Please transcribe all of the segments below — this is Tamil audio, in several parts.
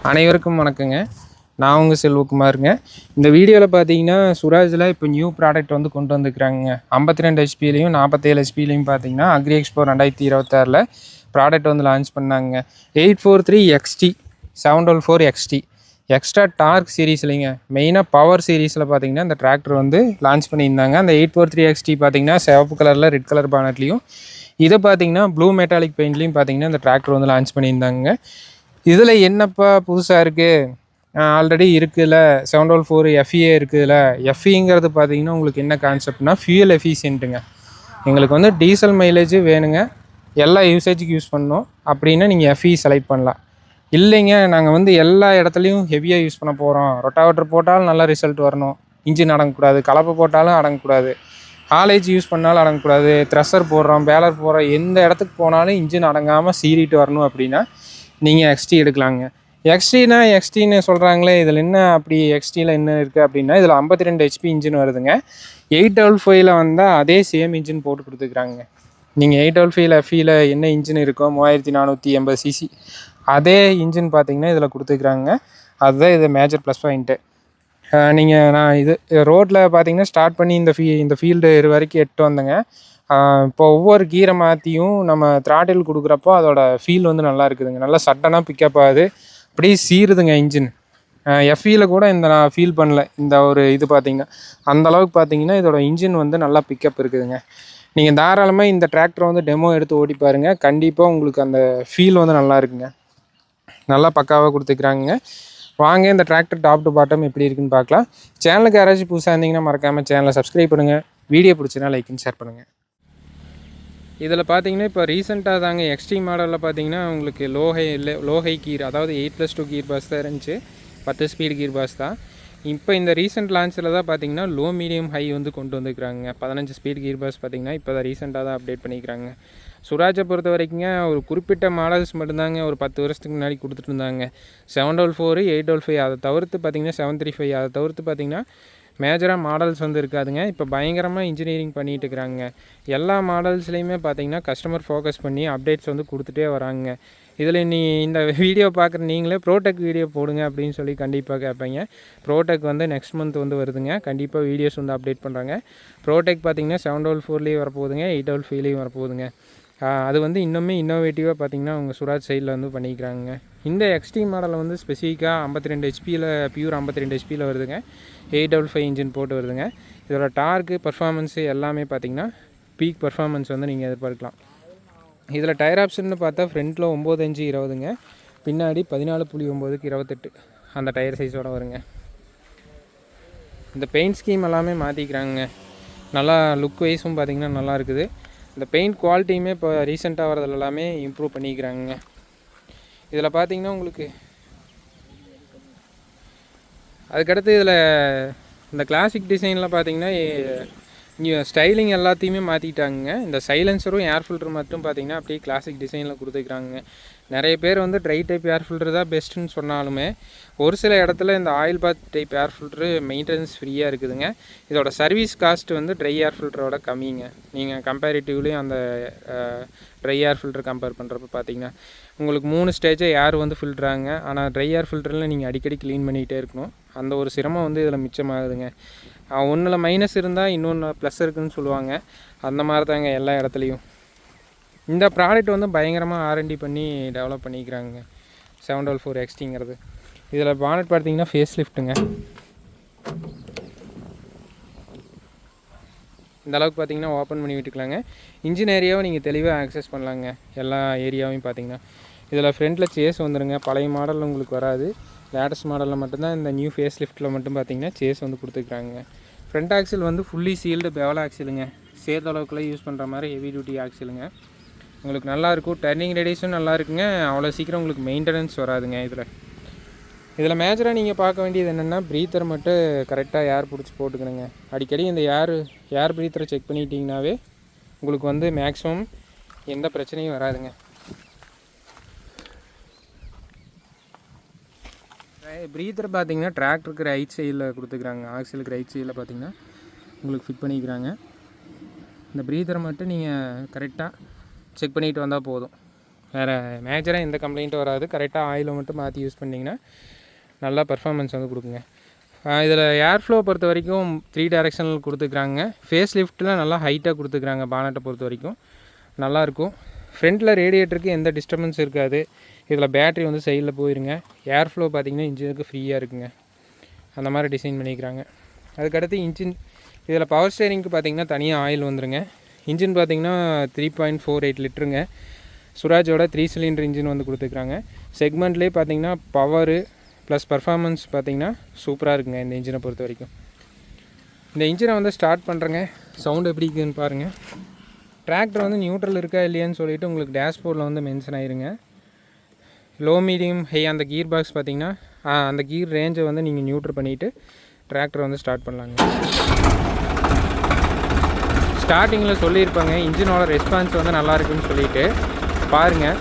அனைவருக்கும் வணக்கங்க. நான் உங்கள் செல்வகுமாருங்க. இந்த வீடியோவில் பார்த்தீங்கன்னா சுராஜில் இப்போ நியூ ப்ராடக்ட் வந்து கொண்டு வந்துக்கிறாங்க. 52 ஹெச்பிலையும் 47 ஹெச்பிலையும் பார்த்தீங்கன்னா அக்ரி எக்ஸ்போ 2026 ப்ராடக்ட் வந்து லான்ச் பண்ணாங்க. 843 XT 744 XT எக்ஸ்ட்ரா டார்க் சீரீஸ்லைங்க, மெயினாக பவர் சீரீஸில் பார்த்தீங்கன்னா இந்த டிராக்டர் வந்து லான்ச் பண்ணியிருந்தாங்க. அந்த 843 XT பார்த்தீங்கன்னா சிவப்பு கலரில் ரெட் கலர் பானட்லையும், இதை பார்த்தீங்கன்னா ப்ளூ மெட்டாலிக் பெயிண்ட்லையும் பார்த்தீங்கன்னா இந்த டிராக்டர் வந்து லான்ச் பண்ணியிருந்தாங்க. இதில் என்னப்பா புதுசாக இருக்குது, ஆல்ரெடி இருக்குதுல 744 FE இருக்குதுல. FEங்கிறது பார்த்தீங்கன்னா உங்களுக்கு என்ன கான்செப்ட்னா ஃபியூயல் எஃபிஷியன்ட்டுங்க. எங்களுக்கு வந்து டீசல் மைலேஜ் வேணுங்க, எல்லா யூசேஜுக்கு யூஸ் பண்ணணும் அப்படின்னா நீங்கள் FE செலக்ட் பண்ணலாம். இல்லைங்க நாங்கள் வந்து எல்லா இடத்துலையும் ஹெவியாக யூஸ் பண்ண போகிறோம், ரொட்டாவேட்டர் போட்டாலும் நல்ல ரிசல்ட் வரணும், இன்ஜின் அடங்கக்கூடாது, கலப்பை போட்டாலும் அடங்கக்கூடாது, ஹாலேஜ் யூஸ் பண்ணாலும் அடங்கக்கூடாது, த்ரெஷர் போடுறோம் பேலர் போடுறோம், எந்த இடத்துக்கு போனாலும் இன்ஜின் அடங்காமல் சீறிட்டு வரணும் அப்படின்னா நீங்கள் XT எடுக்கலாங்க. XTன்னு சொல்கிறாங்களே, இதில் என்ன அப்படி XTயில் என்ன இருக்குது அப்படின்னா, இதில் 52 HP இன்ஜின் வருதுங்க. 855 வந்தால் அதே சேம் இன்ஜின் போட்டு கொடுத்துக்கிறாங்க. நீங்கள் 855 FEயில் என்ன இன்ஜின் இருக்கோ 3480 cc அதே இன்ஜின் பார்த்தீங்கன்னா இதில் கொடுத்துக்கிறாங்க. அதுதான் இது மேஜர் ப்ளஸ் பாயிண்ட்டு. நான் இது ரோட்டில் பார்த்தீங்கன்னா ஸ்டார்ட் பண்ணி இந்த ஃபீல்டு வரைக்கும் எட்டு வந்தேங்க. இப்போ ஒவ்வொரு கீரை மாற்றியும் நம்ம த்ராட்டில் கொடுக்குறப்போ அதோட ஃபீல் வந்து நல்லா இருக்குதுங்க. நல்லா சட்டனாக பிக்கப் ஆகுது, அப்படியே சீருதுங்க இன்ஜின். FEயில் கூட நான் ஃபீல் பண்ணல. இந்த ஒரு இது பார்த்தீங்கன்னா அந்தளவுக்கு பார்த்தீங்கன்னா இதோட இன்ஜின் வந்து நல்லா பிக்கப் இருக்குதுங்க. நீங்கள் தாராளமாக இந்த டிராக்டரை வந்து டெமோ எடுத்து ஓட்டி பாருங்கள், கண்டிப்பாக உங்களுக்கு அந்த ஃபீல் வந்து நல்லா இருக்குங்க. நல்லா பக்காவாக கொடுத்துக்கிறாங்க. வாங்க இந்த டிராக்டர் டாப் டு பாட்டம் எப்படி இருக்குன்னு பார்க்கலாம். சேனலுக்கு யாராச்சும் புதுசாக இருந்தீங்கன்னா மறக்காமல் சேனலை சப்ஸ்கிரைப் பண்ணுங்கள். வீடியோ பிடிச்சினா லைக் அண்ட் ஷேர் பண்ணுங்கள். இதில் பார்த்தீங்கன்னா இப்போ ரீசெண்டாக தாங்க XT மாடலில் பார்த்தீங்கன்னா உங்களுக்கு லோ ஹை கீர், அதாவது 8+2 கீர் பாஸ் தான் இருந்துச்சு, 10 ஸ்பீடு கீர் பாஸ் தான். இப்போ இந்த ரீசெண்ட் லான்ச்சில் தான் பார்த்தீங்கன்னா லோ மீடியம் ஹை வந்து கொண்டு வந்துக்கிறாங்க. 15 ஸ்பீடு கீர் பாஸ் பார்த்தீங்கன்னா இப்போ தான் ரீசெண்டாக தான் அப்டேட் பண்ணிக்கிறாங்க. சுராஜை பொறுத்த வரைக்குங்க ஒரு குறிப்பிட்ட மாடல்ஸ் மட்டும்தாங்க ஒரு 10 வருஷத்துக்கு முன்னாடி கொடுத்துட்டு இருந்தாங்க. 744 855 அதை தவிர்த்து பார்த்தீங்கன்னா 735 அதை தவிர்த்து பார்த்தீங்கன்னா மேஜராக மாடல்ஸ் வந்து இருக்காதுங்க. இப்போ பயங்கரமாக இன்ஜினியரிங் பண்ணிகிட்டு இருக்கிறாங்க. எல்லா மாடல்ஸ்லேயுமே பார்த்தீங்கன்னா கஸ்டமர் ஃபோக்கஸ் பண்ணி அப்டேட்ஸ் வந்து கொடுத்துட்டே வராங்க. இதில் இந்த வீடியோ பார்க்குற நீங்களே ப்ரோடெக் வீடியோ போடுங்க அப்படின்னு சொல்லி கண்டிப்பாக கேட்பீங்க. ப்ரோடெக் வந்து நெக்ஸ்ட் மந்த் வந்து வருதுங்க, கண்டிப்பாக வீடியோஸ் வந்து அப்டேட் பண்ணுறாங்க. ப்ரோடெக் பார்த்தீங்கன்னா 744 வரப்போகுதுங்க, 855 வரப்போகுதுங்க. அது வந்து இன்னுமே இன்னோவேட்டிவாக பார்த்தீங்கன்னா அவங்க சுராஜ் சைடில் வந்து பண்ணிக்கிறாங்க. இந்த XT மாடலில் வந்து ஸ்பெசிஃபிக்காக 52 ஹெச்பியில் பியூர் 52 ஹெச்பியில் வருதுங்க. 855 இன்ஜின் போட்டு வருதுங்க. இதோட டார்க்கு பர்ஃபார்மன்ஸு எல்லாமே பார்த்தீங்கன்னா பீக் பர்ஃபார்மன்ஸ் வந்து நீங்கள் எதிர்பார்க்கலாம். இதில் டயர் ஆப்ஷன்னு பார்த்தா ஃப்ரண்ட்டில் 9.5/20ங்க, பின்னாடி 14.9/28 அந்த டயர் சைஸோடு வருங்க. இந்த பெயிண்ட் ஸ்கீம் எல்லாமே மாற்றிக்கிறாங்க. நல்லா லுக் வைஸும் பார்த்திங்கன்னா நல்லா இருக்குது. இந்த பெயிண்ட் குவாலிட்டியுமே இப்போ ரீசெண்டாக வரதில் எல்லாமே இம்ப்ரூவ் பண்ணிக்கிறாங்க. இதில் பார்த்திங்கன்னா உங்களுக்கு அதுக்கடுத்து இதில் இந்த கிளாசிக் டிசைனில் பார்த்திங்கன்னா ஸ்டைலிங் எல்லாத்தையுமே மாற்றிட்டாங்க. இந்த சைலன்சரும் ஏர் ஃபில்டர் மட்டும் பார்த்திங்கன்னா அப்படியே கிளாசிக் டிசைனில் கொடுத்துக்கிறாங்க. நிறைய பேர் வந்து ட்ரை டைப் ஏர் ஃபில்டர் தான் பெஸ்ட்டுன்னு சொன்னாலுமே ஒரு சில இடத்துல இந்த ஆயில் பாத் டைப் ஏர் ஃபில்ட்ரு மெயின்டெனன்ஸ் ஃப்ரீயாக இருக்குதுங்க. இதோட சர்வீஸ் காஸ்ட் வந்து ட்ரை ஏர் ஃபில்டரோட கம்மிங்க. நீங்கள் கம்பேரிட்டிவ்லேயும் அந்த ட்ரை ஏர் ஃபில்டர் கம்பேர் பண்ணுறப்ப பார்த்தீங்கன்னா உங்களுக்கு 3 ஸ்டேஜாக ஏர் வந்து ஃபில்ட்ராங்க. ஆனால் ட்ரை ஏர் ஃபில்டரில் நீங்கள் அடிக்கடி க்ளீன் பண்ணிக்கிட்டே இருக்கணும். அந்த ஒரு சிரமம் வந்து இதில் மிச்சமாகுதுங்க. ஒன்றில் மைனஸ் இருந்தால் இன்னொன்று ப்ளஸ் இருக்குதுன்னு சொல்லுவாங்க. அந்த மாதிரி தாங்க எல்லா இடத்துலையும். இந்த ப்ராடக்ட் வந்து பயங்கரமாக R&D பண்ணி டெவலப் பண்ணிக்கிறாங்க 744 XTங்கிறது. இதில் பானட் பார்த்தீங்கன்னா ஃபேஸ் லிஃப்ட்டுங்க. இந்த அளவுக்கு பார்த்தீங்கன்னா ஓப்பன் பண்ணி விட்டுக்கலாங்க. இன்ஜின் ஏரியாவை நீங்கள் தெளிவாக ஆக்சஸ் பண்ணலாங்க. எல்லா ஏரியாவையும் பார்த்தீங்கன்னா இதில் ஃப்ரண்ட்டில் சேஸ் வந்துடுங்க. பழைய மாடலில் உங்களுக்கு வராது. லேட்டஸ்ட் மாடலில் மட்டும்தான் இந்த நியூ ஃபேஸ் லிஃப்ட்டில் மட்டும் பார்த்தீங்கன்னா சேஸ் வந்து கொடுத்துருக்குறாங்க. ஃப்ரண்ட் ஆக்சில் வந்து ஃபுல்லி சீல்டு பெவல் ஆக்சிலுங்க. சேர்த்த அளவுக்குலாம் யூஸ் பண்ணுற மாதிரி ஹெவி டியூட்டி ஆக்சிலுங்க. உங்களுக்கு நல்லாயிருக்கும். டர்னிங் ரேடியஸும் நல்லா இருக்குங்க. அவ்வளோ சீக்கிரம் உங்களுக்கு மெயின்டெனன்ஸ் வராதுங்க. இதில் மேஜராக நீங்கள் பார்க்க வேண்டியது என்னென்னா ப்ரீத்தர் மட்டும் கரெக்டாக ஏர் பிடிச்சி போட்டுக்கணுங்க. அடிக்கடி இந்த ஏர் ப்ரீத்தரை செக் பண்ணிட்டீங்கன்னாவே உங்களுக்கு வந்து மேக்ஸிமம் எந்த பிரச்சனையும் வராதுங்க. ப்ரீத்தர் பார்த்தீங்கன்னா டிராக்டருக்கு ரைட் சைடில் கொடுத்துக்கிறாங்க. ஆக்சிலுக்கு ரைட் சைடில் பார்த்தீங்கன்னா உங்களுக்கு ஃபிட் பண்ணிக்கிறாங்க. இந்த ப்ரீத்தரை மட்டும் நீங்கள் கரெக்டாக செக் பண்ணிட்டு வந்தால் போதும். வேறு மேஜராக எந்த கம்ப்ளைண்ட்டும் வராது. கரெக்டாக ஆயிலை மட்டும் மாற்றி யூஸ் பண்ணிங்கன்னா நல்லா பர்ஃபார்மன்ஸ் வந்து கொடுக்குங்க. இதில் ஏர் ஃப்ளோ பொறுத்த வரைக்கும் 3 டைரெக்ஷனில் கொடுத்துக்கிறாங்க. ஃபேஸ் லிஃப்ட்டில் நல்லா ஹைட்டாக கொடுத்துக்கிறாங்க. பானட்டை பொறுத்த வரைக்கும் நல்லாயிருக்கும். ஃப்ரண்ட்டில் ரேடியேட்டருக்கு எந்த டிஸ்டர்பன்ஸ் இருக்காது. இதில் பேட்ரி வந்து சைடில் போயிருங்க. ஏர் ஃப்ளோ பார்த்திங்கன்னா இன்ஜினுக்கு ஃப்ரீயாக இருக்குங்க. அந்த மாதிரி டிசைன் பண்ணிக்கிறாங்க. அதுக்கடுத்து இன்ஜின் இதில் பவர் ஸ்டேரிங்க்கு பார்த்திங்கன்னா தனியாக ஆயில் வந்துருங்க. இன்ஜின் பார்த்திங்கன்னா 3.48 லிட்டருங்க. சுராஜோட 3 சிலிண்டர் இன்ஜின் வந்து கொடுத்துருக்குறாங்க. செக்மெண்ட்லேயே பார்த்திங்கன்னா பவரு ப்ளஸ் பர்ஃபார்மன்ஸ் பார்த்திங்கன்னா சூப்பராக இருக்குங்க இந்த இன்ஜினை பொறுத்த வரைக்கும். இந்த இன்ஜினை வந்து ஸ்டார்ட் பண்ணுறேங்க. சவுண்டு எப்படி இருக்குதுன்னு பாருங்கள். டிராக்டர் வந்து நியூட்ரல் இருக்கா இல்லையான்னு சொல்லிவிட்டு உங்களுக்கு டேஷ்போர்டில் வந்து மென்ஷன் ஆயிருங்க. லோ மீடியம் ஹை அந்த கீர் பாக்ஸ் பார்த்திங்கன்னா அந்த கீர் ரேஞ்சை வந்து நீங்கள் நியூட்ரல் பண்ணிவிட்டு டிராக்டர் வந்து ஸ்டார்ட் பண்ணலாங்க. ஸ்டார்டிங்கில் சொல்லியிருப்பாங்க இன்ஜினோட ரெஸ்பான்ஸ் வந்து நல்லா இருக்குன்னு சொல்லிவிட்டு பாருங்கள்.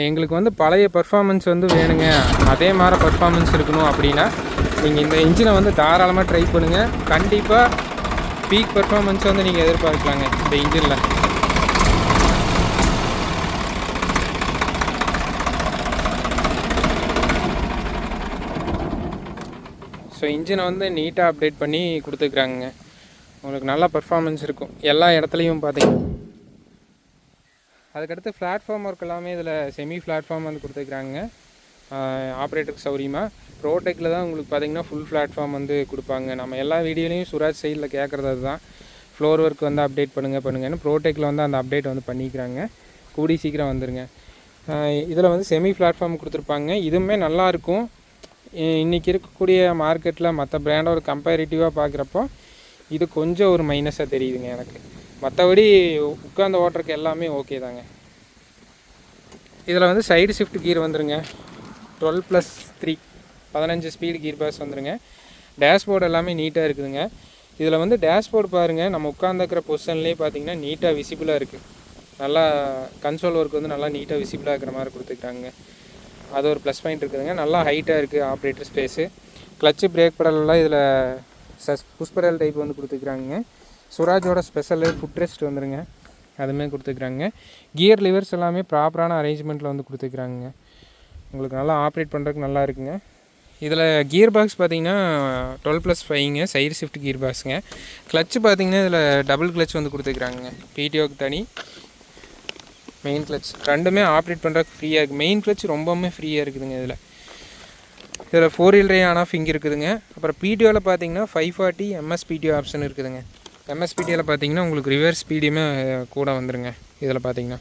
எங்களுக்கு வந்து பழைய பர்ஃபார்மன்ஸ் வந்து வேணுங்க, அதே மாதிரி பர்ஃபார்மன்ஸ் இருக்கணும் அப்படின்னா நீங்கள் இந்த இன்ஜினை வந்து தாராளமாக ட்ரை பண்ணுங்கள். கண்டிப்பாக பீக் பர்ஃபார்மன்ஸ் வந்து நீங்கள் எதிர்பார்க்கலாங்க இந்த இன்ஜினில். ஸோ இன்ஜினை வந்து நீட்டாக அப்டேட் பண்ணி கொடுத்துருக்குறாங்க. உங்களுக்கு நல்லா பர்ஃபார்மன்ஸ் இருக்கும் எல்லா இடத்துலையும் பார்த்தீங்கன்னா. அதுக்கடுத்து பிளாட்ஃபார்ம் ஒர்க் எல்லாமே இதில் செமி பிளாட்ஃபார்ம் வந்து கொடுத்துருக்குறாங்க ஆப்ரேட்டருக்கு சௌரியமாக. ப்ரோடெக்கில் தான் உங்களுக்கு பார்த்திங்கன்னா ஃபுல் பிளாட்ஃபார்ம் வந்து கொடுப்பாங்க. நம்ம எல்லா வீடியோலையும் சுராஜ் சைடில் கேட்குறது அதுதான், ஃப்ளோர் ஒர்க் வந்து அப்டேட் பண்ணுங்கன்னு. ப்ரோடெக்கில் வந்து அந்த அப்டேட் வந்து பண்ணிக்கிறாங்க. கூடி சீக்கிரம் வந்துடுங்க. இதில் வந்து செமி பிளாட்ஃபார்ம் கொடுத்துருப்பாங்க. இதுவுமே நல்லாயிருக்கும். இன்றைக்கி இருக்கக்கூடிய மார்க்கெட்டில் மற்ற பிராண்டோட கம்பேரிட்டிவாக பார்க்குறப்போ இது கொஞ்சம் ஒரு மைனஸாக தெரியுதுங்க எனக்கு. மற்றபடி உட்காந்து ஓட்டுறதுக்கு எல்லாமே ஓகே தாங்க. இதில் வந்து சைடு ஷிஃப்ட் கீர் வந்துருங்க. 12+3 15 ஸ்பீடு கீர் பாஸ் வந்துருங்க. டேஷ்போர்டு எல்லாமே நீட்டாக இருக்குதுங்க. இதில் வந்து டேஷ்போர்டு பாருங்கள், நம்ம உட்காந்துக்கிற பொசிஷன்லேயே பார்த்தீங்கன்னா நீட்டாக விசிபிளாக இருக்குது. நல்லா கன்சோல் ஒர்க் வந்து நல்லா நீட்டாக விசிபிளாக இருக்கிற மாதிரி கொடுத்துருக்காங்க. அது ஒரு ப்ளஸ் பாயிண்ட் இருக்குதுங்க. நல்லா ஹைட்டாக இருக்குது ஆப்ரேட்டர் ஸ்பேஸு. கிளச்சு பிரேக் பெடலெல்லாம் இதில் புஷ் பெடல் டைப் வந்து கொடுத்துருக்குறாங்க. சுராஜோட ஸ்பெஷலு ஃபுட் ரெஸ்ட் வந்துருங்க, அதுமாதிரி கொடுத்துருக்குறாங்க. கியர் லிவர்ஸ் எல்லாமே ப்ராப்பரான அரேஞ்ச்மெண்ட்டில் வந்து கொடுத்துருக்குறாங்க. உங்களுக்கு நல்லா ஆப்ரேட் பண்ணுறதுக்கு நல்லா இருக்குங்க. இதில் கியர் பாக்ஸ் பார்த்திங்கன்னா 12+5ங்க சைடு ஷிஃப்ட் கியர் பாக்ஸுங்க. கிளச்சு பார்த்திங்கன்னா இதில் டபுள் கிளச் வந்து கொடுத்துருக்குறாங்க. பிடிஓக்கு தனி, மெயின் கிளச் ரெண்டுமே ஆப்ரேட் பண்ணுறதுக்கு ஃப்ரீயாக இருக்குது. மெயின் கிளச் ரொம்பவுமே ஃப்ரீயாக இருக்குதுங்க. இதில் 4 wheel drive ஆன் ஆஃப் இங்கே இருக்குதுங்க. அப்புறம் பிடிஓவில் பார்த்திங்கன்னா 540 MS பிடிஓ ஆப்ஷன் இருக்குதுங்க. MSPTயில் பார்த்தீங்கன்னா உங்களுக்கு ரிவர்ஸ் ஸ்பீடுமே கூட வந்துருங்க இதில் பார்த்தீங்கன்னா.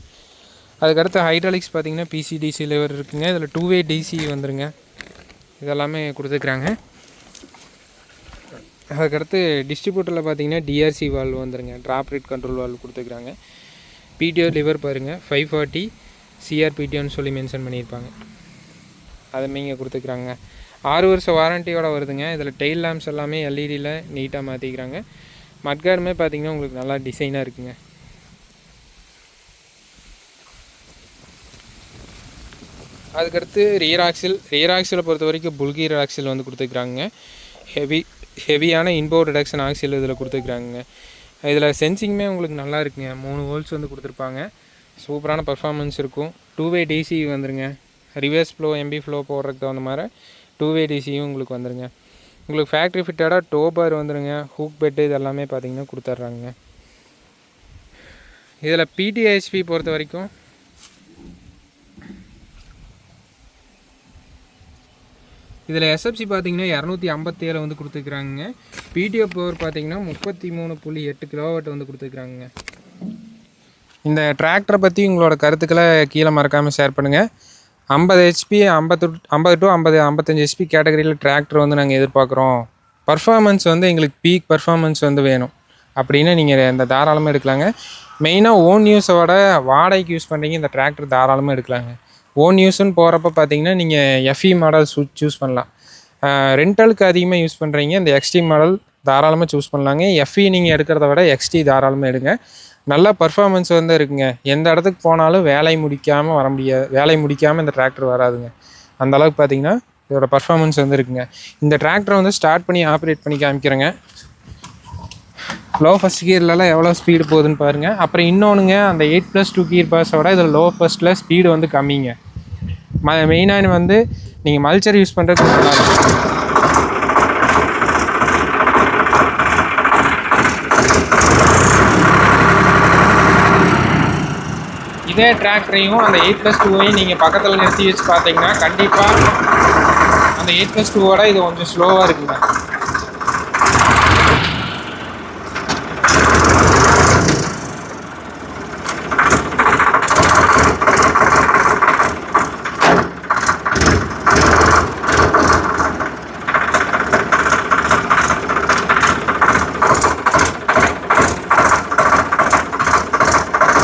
அதுக்கடுத்து ஹைட்ராலிக்ஸ் பார்த்தீங்கன்னா PCDC லிவர் இருக்குங்க. இதில் 2-way DC வந்துருங்க. இதெல்லாமே கொடுத்துருக்குறாங்க. அதுக்கடுத்து டிஸ்ட்ரிபியூட்டரில் பார்த்தீங்கன்னா DRC வால்வ் வந்துருங்க. ட்ராப் ரேட் கண்ட்ரோல் வால்வ் கொடுத்துருக்குறாங்க. PTO லிவர் பாருங்கள் 540 CRPTOன்னு சொல்லி மென்ஷன் பண்ணியிருப்பாங்க. அதுமே இங்கே கொடுத்துருக்குறாங்க. 6 வருஷம் வாரண்டியோட வருதுங்க. இதில் டெயில் லேம்ப்ஸ் எல்லாமே LEDயில் நீட்டாக மாற்றிக்கிறாங்க. மட்கார்டுமே பார்த்திங்கன்னா உங்களுக்கு நல்லா டிசைனாக இருக்குங்க. அதுக்கடுத்து ரியர் ஆக்சிலை பொறுத்த வரைக்கும் புல்கீர் ஆக்சில் வந்து கொடுத்துருக்குறாங்க. ஹெவியான இன்போர்ட் ரிடக்ஷன் ஆக்சில் இதில் கொடுத்துருக்குறாங்க. இதில் சென்சிங்குமே உங்களுக்கு நல்லா இருக்குங்க. 3 வோல்ட்ஸ் வந்து கொடுத்துருப்பாங்க. சூப்பரான பர்ஃபார்மன்ஸ் இருக்கும். 2-way DC வந்துருங்க. ரிவர்ஸ் ஃப்ளோ MB ஃப்ளோ போடுறதுக்கு தகுந்த மாதிரி 2-way DCயும் உங்களுக்கு வந்துருங்க. உங்களுக்கு ஃபேக்ட்ரி ஃபிட்டடாக டோ பார் வந்துடுங்க. ஹூக் பெட்டு இது எல்லாமே பார்த்திங்கன்னா கொடுத்துட்றாங்க. இதில் PTHP பொறுத்த வரைக்கும் இதில் SFC பார்த்திங்கன்னா 257 வந்து கொடுத்துருக்குறாங்க. PTO பவர் பார்த்திங்கன்னா 33.8 kW வந்து கொடுத்துருக்குறாங்க. இந்த டிராக்டரை பற்றி உங்களோட கருத்துக்களை கீழே மறக்காமல் ஷேர் பண்ணுங்கள். 50 HP 50 to 55 HP கேட்டகரியில் டிராக்டர் வந்து நாங்கள் எதிர்பார்க்குறோம். பர்ஃபார்மன்ஸ் வந்து எங்களுக்கு பீக் பர்ஃபார்மன்ஸ் வந்து வேணும் அப்படின்னா நீங்கள் இந்த தாராளமாக எடுக்கலாங்க. மெயினாக ஓன் யூஸோட வாடகைக்கு யூஸ் பண்ணுறீங்க இந்த டிராக்டர் தாராளமாக எடுக்கலாங்க. ஓன் யூஸ்ன்னு போகிறப்ப பார்த்தீங்கன்னா நீங்கள் FE மாடல் சூஸ் பண்ணலாம். ரெண்டலுக்கு அதிகமாக யூஸ் பண்ணுறீங்க இந்த எக்ஸ்டி மாடல் தாராளமாக சூஸ் பண்ணலாங்க. எஃப்இ நீங்கள் எடுக்கிறத விட எக்ஸ்டி தாராளமாக எடுங்க. நல்ல பர்ஃபார்மன்ஸ் வந்து இருக்குங்க. எந்த இடத்துக்கு போனாலும் வேலை முடிக்காமல் வர முடியாது, வேலை முடிக்காமல் இந்த டிராக்டர் வராதுங்க. அந்த அளவுக்கு பார்த்தீங்கன்னா இதோட பர்ஃபார்மன்ஸ் வந்து இருக்குங்க. இந்த டிராக்டரை வந்து ஸ்டார்ட் பண்ணி ஆப்ரேட் பண்ணி காமிக்கிறேங்க. லோ ஃபஸ்ட் கியர்லலாம் எவ்வளோ ஸ்பீடு போகுதுன்னு பாருங்கள். அப்புறம் இன்னொன்றுங்க, அந்த 8+2 கியர் பாஸோட இதில் லோ ஃபஸ்ட்டில் ஸ்பீடு வந்து கம்மிங்க. மெயினாக வந்து நீங்கள் மல்ச்சர் யூஸ் பண்ணுறதுக்கு நல்லாயிருக்கும். இதே டிராக்டரையும் அந்த 8+2ஐயும் நீங்கள் பக்கத்தில் நிறுத்தி வச்சு பார்த்தீங்கன்னா கண்டிப்பாக அந்த 8+2ஓட இது கொஞ்சம் ஸ்லோவாக இருக்குங்க.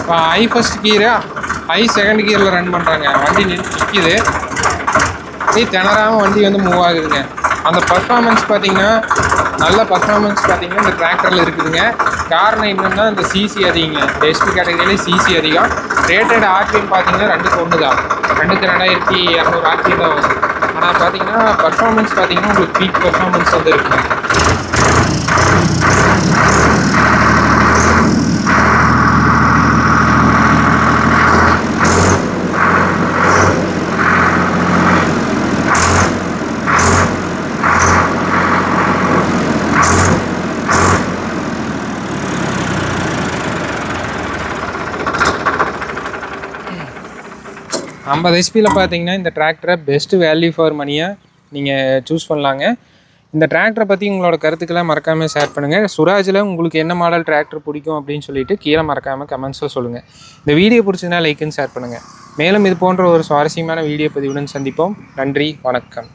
இப்போ ஐ ஃபஸ்ட் கியரு ஐ செகண்ட் கியரில் ரன் பண்ணுறாங்க. வண்டி நிற்கிது, திணறாமல் வண்டி வந்து மூவ் ஆகுதுங்க. அந்த பர்ஃபார்மன்ஸ் பார்த்திங்கன்னா நல்ல பர்ஃபார்மன்ஸ் பார்த்திங்கன்னா இந்த டிராக்டரில் இருக்குதுங்க. காரணம் என்னென்னா இந்த சிசி அதிகங்க. எஸ்பி கேட்டகரியிலே சிசி அதிகம். ரேட்டட் ஆர்பிஎம் பார்த்திங்கன்னா 2க்கு 1 தான், 2க்கு 2200 ஆர்பிஎம் தான் வரும். ஆனால் பார்த்திங்கன்னா பர்ஃபார்மன்ஸ் பார்த்திங்கன்னா உங்களுக்கு பீக் பர்ஃபார்மன்ஸ் வந்து இருக்குங்க. ஐம்பது ஹெச்பியில் பார்த்தீங்கன்னா இந்த டிராக்டரை பெஸ்ட்டு வேல்யூ ஃபார் மணியாக நீங்கள் சூஸ் பண்ணலாங்க. இந்த டிராக்டரை பற்றி உங்களோட கருத்துக்களை மறக்காமல் ஷேர் பண்ணுங்கள். சுராஜில் உங்களுக்கு என்ன மாடல் டிராக்டர் பிடிக்கும் அப்படின்னு சொல்லிட்டு கீழே மறக்காமல் கமெண்ட்ஸில் சொல்லுங்கள். இந்த வீடியோ பிடிச்சதுன்னா லைக்குன்னு ஷேர் பண்ணுங்கள். மேலும் இது போன்ற ஒரு சுவாரஸ்யமான வீடியோ பதிவுடன் சந்திப்போம். நன்றி, வணக்கம்.